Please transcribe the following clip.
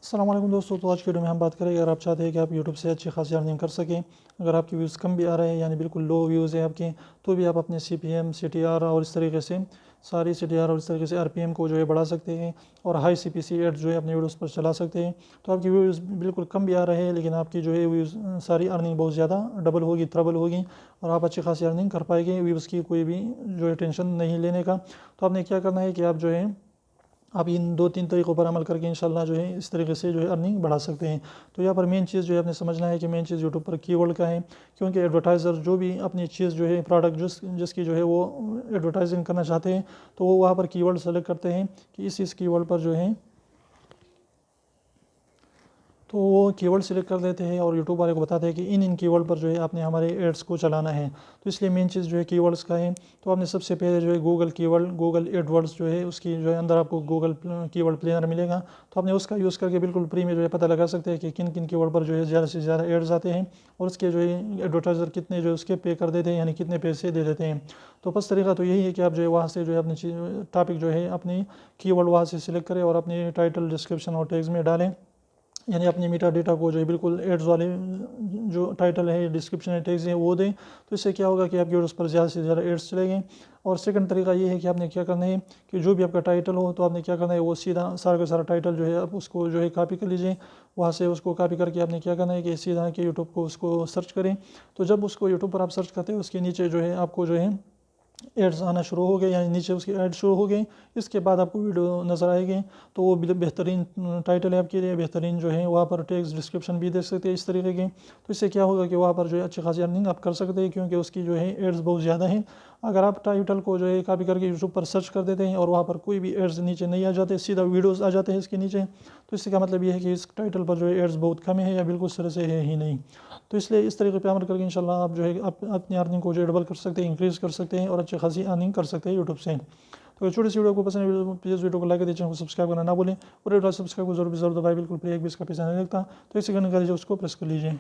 अस्सलाम वालेकुम दोस्तों। तो आज की वीडियो में हम बात करेंगे, अगर आप चाहते हैं कि आप यूट्यूब से अच्छी खासी अर्निंग कर सकें, अगर आपके व्यूज़ कम भी आ रहे हैं यानी बिल्कुल लो व्यूज़ है आपके, तो भी आप अपने CPM CTR और इस तरीके से सारी CTR और इस तरीके से RPM को जो है बढ़ा सकते हैं और हाई CPC एड्स जो है अपने वीडियोस पर चला सकते हैं। तो आपकी व्यूज़ बिल्कुल कम भी आ रहे हैं लेकिन आपकी जो है व्यूज़ सारी अर्निंग बहुत ज़्यादा डबल होगी, ट्रबल होगी और आप अच्छी खासी अर्निंग कर पाएंगे। व्यूज़ की कोई भी जो है टेंशन नहीं लेने का। तो आपने क्या करना है कि आप जो है आप इन 2-3 तरीक़ों पर अमल करके इंशाल्लाह जो है इस तरीके से जो है अर्निंग बढ़ा सकते हैं। तो यहाँ पर मेन चीज़ जो है आपने समझना है कि मेन चीज़ यूट्यूब पर कीवर्ड का है, क्योंकि एडवर्टाइज़र जो भी अपनी चीज़ जो है प्रोडक्ट जिसकी जो है वो एडवर्टाइजिंग करना चाहते हैं, तो वो वहाँ पर कीवर्ड सेलेक्ट करते हैं कि इस कीवर्ड पर जो है, तो वो कीवर्ड सिलेक्ट कर देते हैं और यूट्यूब वाले को बताते हैं कि इन कीवर्ड पर जो है आपने हमारे एड्स को चलाना है। तो इसलिए मेन चीज़ जो है कीवर्ड्स का है। तो आपने सबसे पहले जो है गूगल एडवर्ड्स जो है उसकी जो है अंदर आपको गूगल कीवर्ड प्लेनर मिलेगा, तो आपने उसका यूज़ करके बिल्कुल फ्री में जो है पता लगा सकते हैं कि किन किन कीवर्ड पर जो है ज़्यादा से ज़्यादा एड्स आते हैं और उसके जो है एडवर्टाइज़र कितने जो है उसके पे कर देते हैं, यानी कितने पैसे दे देते हैं। तो बस तरीका तो यही है कि आप जो है वहाँ से जो है अपनी टॉपिक जो है अपनी कीवर्ड वहाँ से सिलेक्ट करें और अपनी टाइटल डिस्क्रिप्शन और टैग्स में डालें, यानी अपने मीटा डेटा को जो है बिल्कुल एड्स वाले जो टाइटल है, डिस्क्रिप्शन है, टैग्स हैं वो दें। तो इससे क्या होगा कि आपके वीडियोस पर ज़्यादा से ज़्यादा एड्स चलेंगे। और सेकंड तरीका ये है कि आपने क्या करना है कि जो भी आपका टाइटल हो, तो आपने क्या करना है वो सीधा सारा का सारा टाइटल जो है आप उसको जो है कॉपी कर लीजिए। वहाँ से उसको कॉपी करके आपने क्या करना है कि सीधा कि यूट्यूब को उसको सर्च करें। तो जब उसको यूट्यूब पर आप सर्च करते हैं उसके नीचे जो है आपको जो है एड्स आना शुरू हो गए, यानी नीचे उसके ऐड शुरू हो गए। इसके बाद आपको वीडियो नज़र आएगी, तो वो बेहतरीन टाइटल है आपके लिए, बेहतरीन जो है वहाँ पर टेक्स्ट डिस्क्रिप्शन भी दे सकते हैं इस तरीके के। तो इससे क्या होगा कि वहाँ पर जो है अच्छी खासी अर्निंग आप कर सकते हैं, क्योंकि उसकी जो है एड्स बहुत ज़्यादा है। अगर आप टाइटल को जो है कॉपी करके यूट्यूब पर सर्च कर देते हैं और वहाँ पर कोई भी एड्स नीचे नहीं आ जाते, सीधा वीडियोज़ आ जाते हैं इसके नीचे, तो इससे का मतलब ये है कि इस टाइटल पर जो है एड्स बहुत कम है या बिल्कुल सिरे से है ही नहीं। तो इसलिए इस तरीके पे अमल करके इंशाल्लाह आप जो है अपनी अर्निंग को जो डबल कर सकते हैं, इंक्रीज़ कर सकते हैं और अच्छी खासी अर्निंग कर सकते हैं यूट्यूब से। तो छोटी सी वीडियो को पसंद है प्लीज़ वीडियो को लाइक कर चैनल को सब्सक्राइब करना ना भूलें और सब्सक्राइब को जरूर दबाएं, बिल्कुल फ्री, एक भी इसका पैसा नहीं लगता। तो इसी करने का उसको प्रेस कर लीजिए।